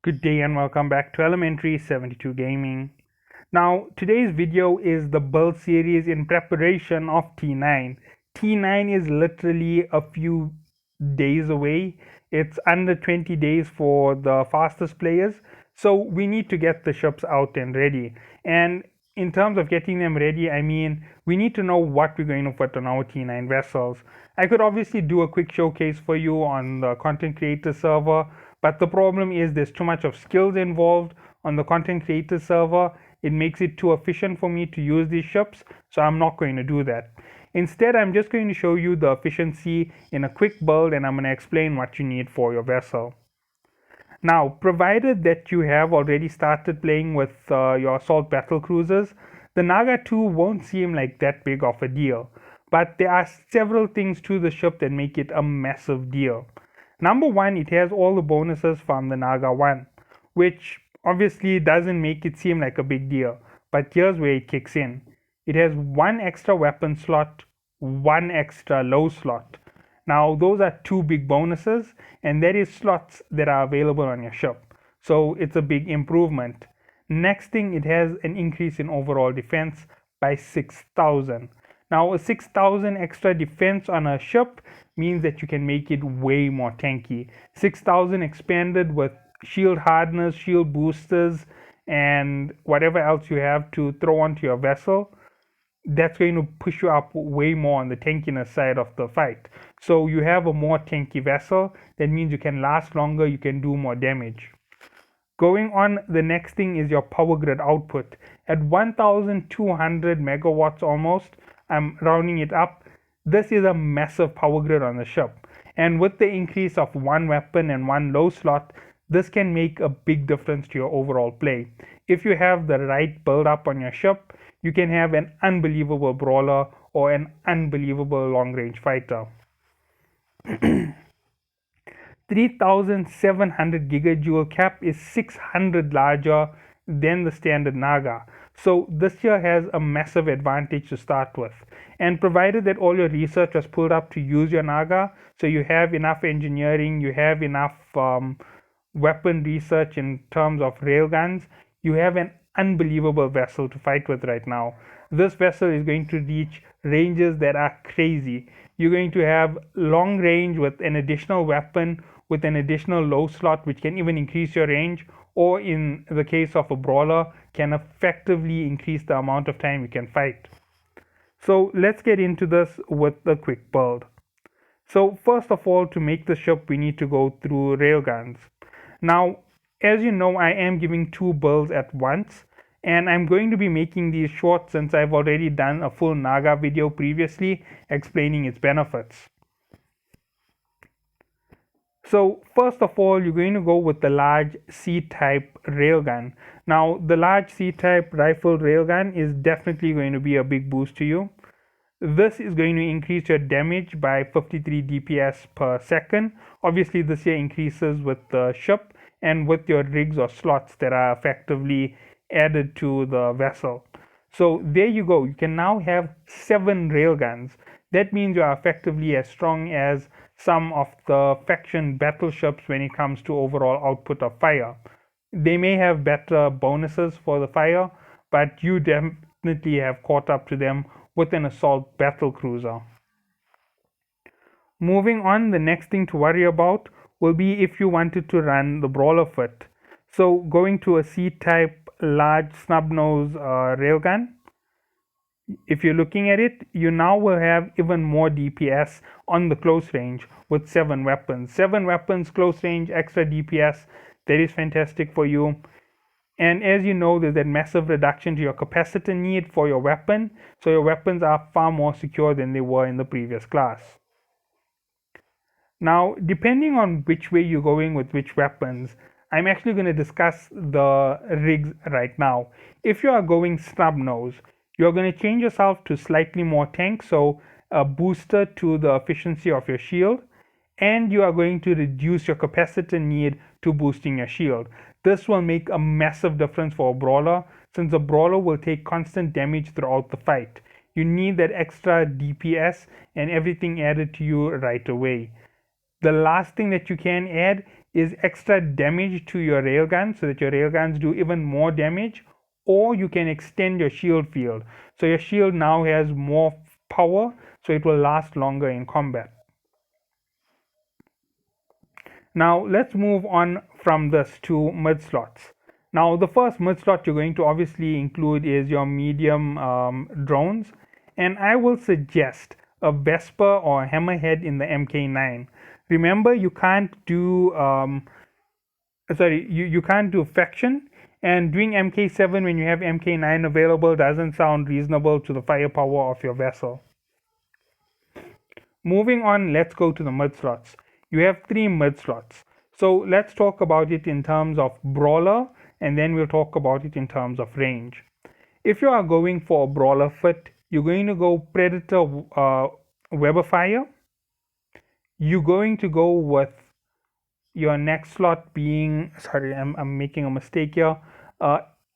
Good day and welcome back to Elementary 72 Gaming. Now, today's video is the build series in preparation of T9. T9 is literally a few days away. It's under 20 days for the fastest players. So we need to get the ships out and ready. And in terms of getting them ready, I mean, we need to know what we're going to put on our T9 vessels. I could obviously do a quick showcase for you on the content creator server, but the problem is there's too much of skills involved on the content creator server. It makes it too efficient for me to use these ships, so I'm not going to do that. Instead, I'm just going to show you the efficiency in a quick build, and I'm going to explain what you need for your vessel. Now, provided that you have already started playing with your assault battle cruisers, the Naga 2 won't seem like that big of a deal. But there are several things to the ship that make it a massive deal. Number one, it has all the bonuses from the Naga 1, which obviously doesn't make it seem like a big deal. But here's where it kicks in. It has one extra weapon slot, one extra low slot. Now, those are two big bonuses, and that is slots that are available on your ship. So it's a big improvement. Next thing, it has an increase in overall defense by 6,000. Now, a 6,000 extra defense on a ship means that you can make it way more tanky. 6,000 expanded with shield hardness, shield boosters, and whatever else you have to throw onto your vessel, that's going to push you up way more on the tankiness side of the fight. So you have a more tanky vessel. That means you can last longer, you can do more damage. Going on, the next thing is your power grid output. At 1200 megawatts almost, I'm rounding it up, this is a massive power grid on the ship. And with the increase of one weapon and one low slot, this can make a big difference to your overall play. If you have the right build up on your ship, you can have an unbelievable brawler or an unbelievable long range fighter. 3700 gigajoule cap is 600 larger than the standard Naga. So this here has a massive advantage to start with. And provided that all your research was pulled up to use your Naga, so you have enough engineering, you have enough weapon research in terms of railguns, you have an unbelievable vessel to fight with right now. This vessel is going to reach ranges that are crazy. You're going to have long range with an additional weapon with an additional low slot, which can even increase your range, or in the case of a brawler, can effectively increase the amount of time you can fight. So let's get into this with a quick build. So first of all, to make the ship, we need to go through railguns. Now, as you know, I am giving two builds at once, and I'm going to be making these short since I've already done a full Naga video previously explaining its benefits. So first of all, you're going to go with the large C-type railgun. Now, the large C-type rifle railgun is definitely going to be a big boost to you. This is going to increase your damage by 53 DPS per second. Obviously, this here increases with the ship and with your rigs or slots that are effectively added to the vessel. So there you go. You can now have 7 railguns. That means you are effectively as strong as some of the faction battleships when it comes to overall output of fire. They may have better bonuses for the fire, but you definitely have caught up to them with an assault battle cruiser. Moving on, the next thing to worry about will be if you wanted to run the brawler fit. So going to a C-type large snub nose railgun, if you're looking at it, you now will have even more DPS on the close range with 7 weapons. 7 weapons, close range, extra DPS, that is fantastic for you. And as you know, there's that massive reduction to your capacitor need for your weapon, so your weapons are far more secure than they were in the previous class. Now, depending on which way you're going with which weapons, I'm actually going to discuss the rigs right now. If you are going snub nose, you're going to change yourself to slightly more tank, so a booster to the efficiency of your shield, and you are going to reduce your capacitor need to boosting your shield. This will make a massive difference for a brawler, since a brawler will take constant damage throughout the fight. You need that extra DPS and everything added to you right away. The last thing that you can add is extra damage to your railgun so that your railguns do even more damage, or you can extend your shield field. So your shield now has more power, so it will last longer in combat. Now let's move on from this to mid slots. Now the first mid slot you're going to obviously include is your medium drones, and I will suggest a Vesper or a Hammerhead in the MK9. Remember, you can't do you can't do faction, and doing MK7 when you have MK9 available doesn't sound reasonable to the firepower of your vessel. Moving on, let's go to the mid slots. You have three mid slots. So let's talk about it in terms of brawler, and then we'll talk about it in terms of range. If you are going for a brawler fit, you're going to go Predator Web of Fire. You're going to go with your next slot being, sorry, I'm making a mistake here,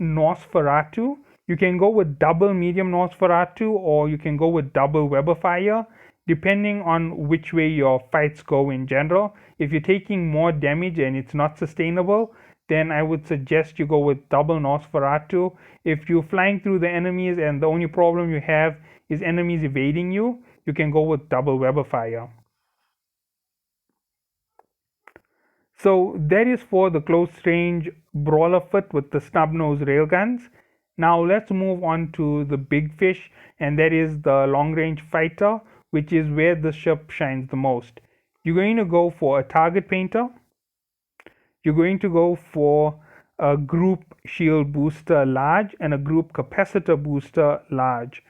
Nosferatu. You can go with double medium Nosferatu, or you can go with double Web of Fire, depending on which way your fights go in general. If you're taking more damage and it's not sustainable, then I would suggest you go with double Nosferatu. If you're flying through the enemies and the only problem you have is enemies evading you, you can go with double Web of Fire. So that is for the close range brawler fit with the snub nose railguns. Now let's move on to the big fish, and that is the long range fighter, which is where the ship shines the most. You're going to go for a target painter. You're going to go for a group shield booster large and a group capacitor booster large.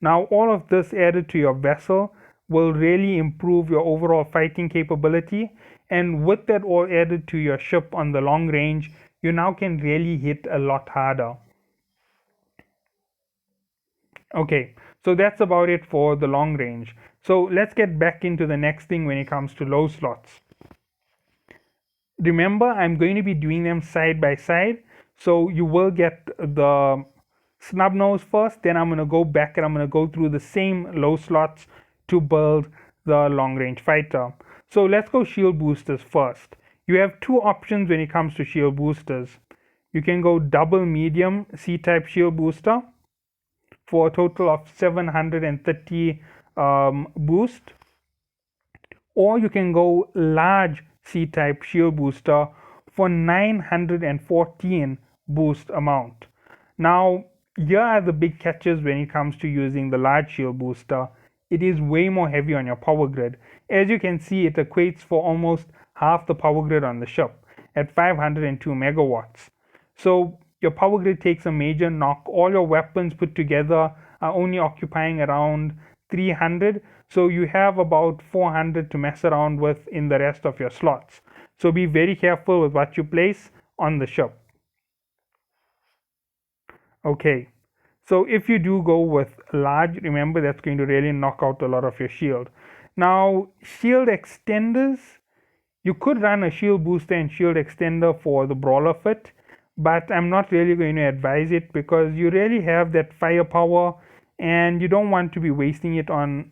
Now all of this added to your vessel will really improve your overall fighting capability, and with that all added to your ship on the long range, you now can really hit a lot harder. Okay, so that's about it for the long range. So let's get back into the next thing when it comes to low slots. Remember, I'm going to be doing them side by side, so you will get the snub nose first, then I'm going to go back and I'm going to go through the same low slots to build the long range fighter. So let's go shield boosters first. You have two options when it comes to shield boosters. You can go double medium C-type shield booster for a total of 730 boost, or you can go large C-type shield booster for 914 boost amount. Now here are the big catches when it comes to using the large shield booster. It is way more heavy on your power grid. As you can see, it equates for almost half the power grid on the ship at 502 megawatts. So your power grid takes a major knock. All your weapons put together are only occupying around 300, so you have about 400 to mess around with in the rest of your slots. So be very careful with what you place on the ship. Okay, so if you do go with large, remember that's going to really knock out a lot of your shield. Now shield extenders, you could run a shield booster and shield extender for the brawler fit, but I'm not really going to advise it because you really have that firepower and you don't want to be wasting it on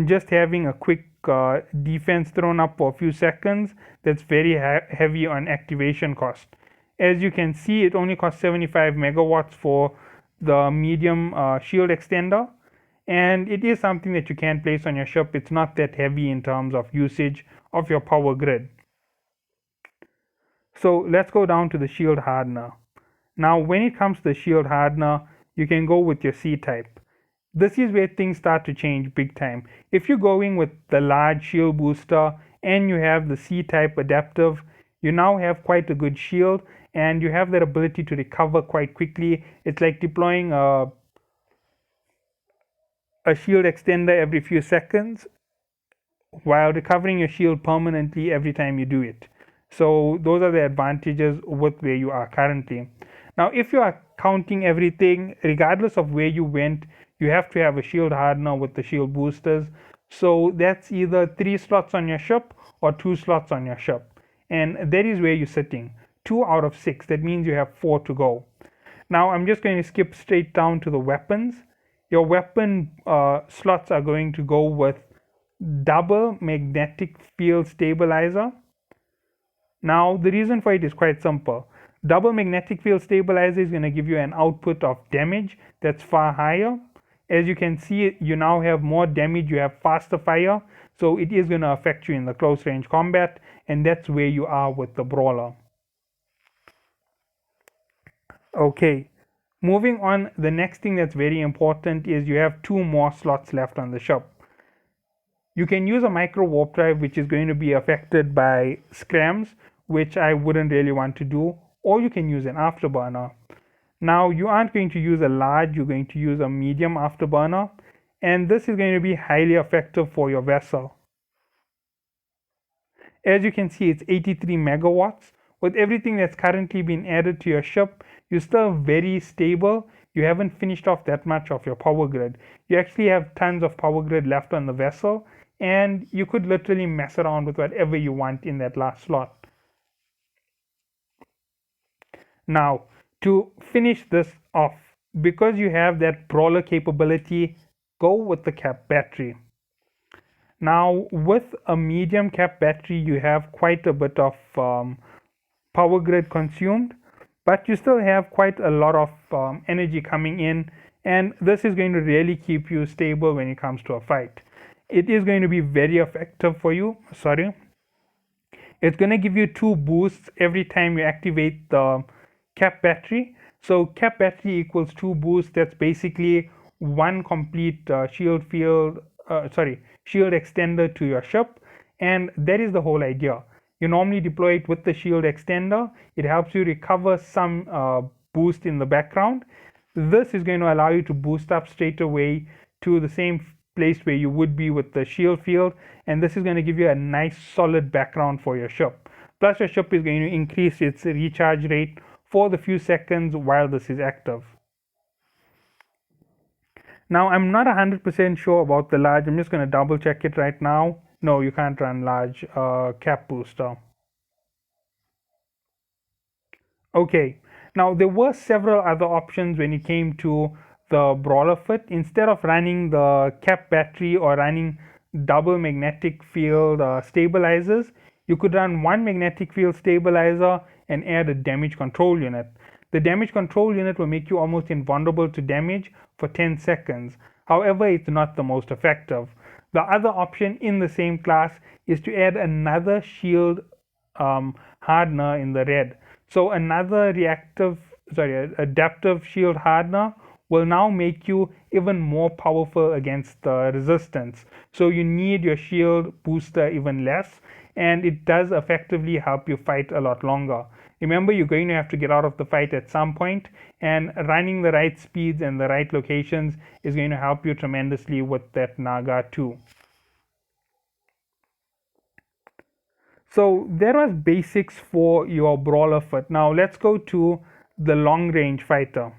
just having a quick defense thrown up for a few seconds. That's very heavy on activation cost. As you can see, it only costs 75 megawatts for the medium shield extender, and it is something that you can place on your ship. It's not that heavy in terms of usage of your power grid. So let's go down to the shield hardener. Now when it comes to the shield hardener, you can go with your C-type. This is where things start to change big time. If you're going with the large shield booster and you have the C-type adaptive, you now have quite a good shield and you have that ability to recover quite quickly. It's like deploying a shield extender every few seconds while recovering your shield permanently every time you do it. So those are the advantages with where you are currently. Now if you are counting everything, regardless of where you went, you have to have a shield hardener with the shield boosters. So that's either 3 slots on your ship or 2 slots on your ship, and that is where you're sitting. 2 out of 6, that means you have 4 to go. Now I'm just going to skip straight down to the weapons. Your weapon slots are going to go with double magnetic field stabilizer. Now, the reason for it is quite simple. Double magnetic field stabilizer is going to give you an output of damage that's far higher. As you can see, you now have more damage, you have faster fire, so it is going to affect you in the close range combat, and that's where you are with the brawler. Okay, moving on, the next thing that's very important is you have two more slots left on the ship. You can use a micro warp drive, which is going to be affected by scrams, which I wouldn't really want to do, or you can use an afterburner. Now, you aren't going to use a large, you're going to use a medium afterburner, and this is going to be highly effective for your vessel. As you can see, it's 83 megawatts. With everything that's currently been added to your ship, you're still very stable. You haven't finished off that much of your power grid. You actually have tons of power grid left on the vessel, and you could literally mess around with whatever you want in that last slot. Now, to finish this off, because you have that brawler capability, go with the cap battery. Now, with a medium cap battery, you have quite a bit of power grid consumed, but you still have quite a lot of energy coming in, and this is going to really keep you stable when it comes to a fight. It is going to be very effective for you. It's going to give you 2 boosts every time you activate the cap battery. So cap battery equals 2 boosts. That's basically 1 complete shield extender to your ship, and that is the whole idea. You normally deploy it with the shield extender. It helps you recover some boost in the background. This is going to allow you to boost up straight away to the same place where you would be with the shield field, and this is going to give you a nice solid background for your ship. Plus, your ship is going to increase its recharge rate for the few seconds while this is active. Now, I'm not 100% sure about the large. I'm just going to double check it right now. No, you can't run large cap booster. Okay, now there were several other options when it came to the brawler fit. Instead of running the cap battery or running double magnetic field stabilizers, you could run 1 magnetic field stabilizer and add a damage control unit. The damage control unit will make you almost invulnerable to damage for 10 seconds. However, it's not the most effective. The other option in the same class is to add another shield hardener in the red. So another adaptive shield hardener will now make you even more powerful against the resistance. So you need your shield booster even less, and it does effectively help you fight a lot longer. Remember, you're going to have to get out of the fight at some point, and running the right speeds and the right locations is going to help you tremendously with that Naga too. So there was basics for your brawler fit. Now let's go to the long range fighter.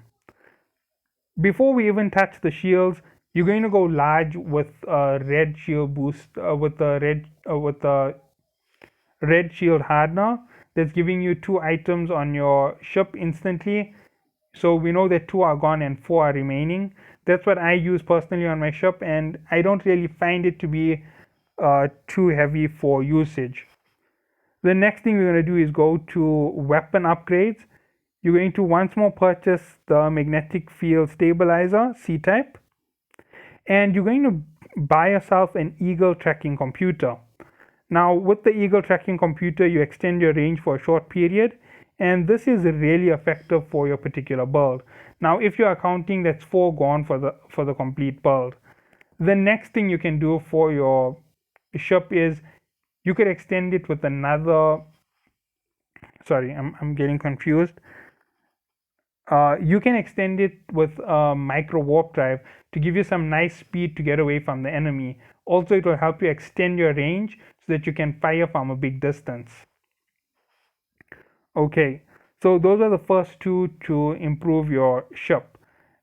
Before we even touch the shields, you're going to go large with a red shield boost, with a red shield hardener that's giving you 2 items on your ship instantly. So we know that 2 are gone and 4 are remaining. That's what I use personally on my ship, and I don't really find it to be too heavy for usage. The next thing we're going to do is go to weapon upgrades. You're going to once more purchase the magnetic field stabilizer C-type, and you're going to buy yourself an eagle tracking computer. Now, with the eagle tracking computer, you extend your range for a short period, and this is really effective for your particular build. Now, if you are counting, that's 4 gone for the complete build. The next thing you can do for your ship is you could extend it with another. Sorry, I'm getting confused. You can extend it with a micro warp drive to give you some nice speed to get away from the enemy. Also, it will help you extend your range so that you can fire from a big distance. Okay, so those are the first 2 to improve your ship.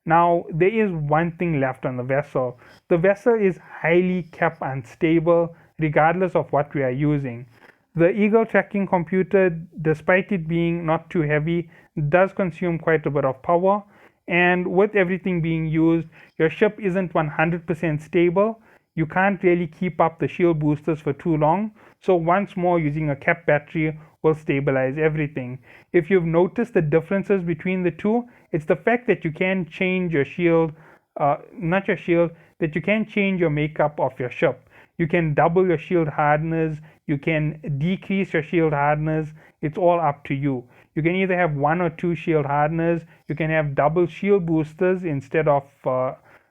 Now, there is one thing left on the vessel. The vessel is highly cap unstable regardless of what we are using. The eagle tracking computer, despite it being not too heavy, does consume quite a bit of power, and with everything being used, your ship isn't 100% stable. you can't really keep up the shield boosters for too long. So once more, using a capped battery will stabilize everything. If you've noticed the differences between the two, it's the fact that you can change your shield, not your shield, that you can change your makeup of your ship. You can double your shield hardness, you can decrease your shield hardness. It's all up to you. You can either have one or two shield hardness, you can have double shield boosters instead of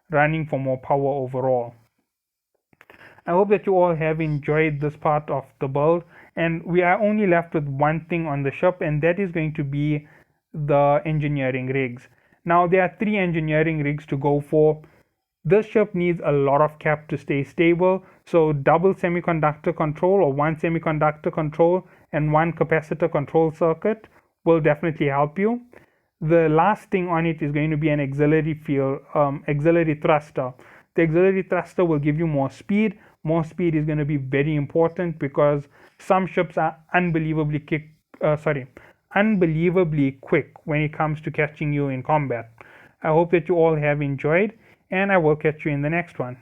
running for more power overall. I hope that you all have enjoyed this part of the build, and we are only left with one thing on the ship, and that is going to be the engineering rigs. Now there are three engineering rigs to go for. This ship needs a lot of cap to stay stable, so double semiconductor control or one semiconductor control and one capacitor control circuit will definitely help you. The last thing on it is going to be an auxiliary thruster. The auxiliary thruster will give you more speed. More speed is going to be very important because some ships are unbelievably quick when it comes to catching you in combat. I hope that you all have enjoyed, and I will catch you in the next one.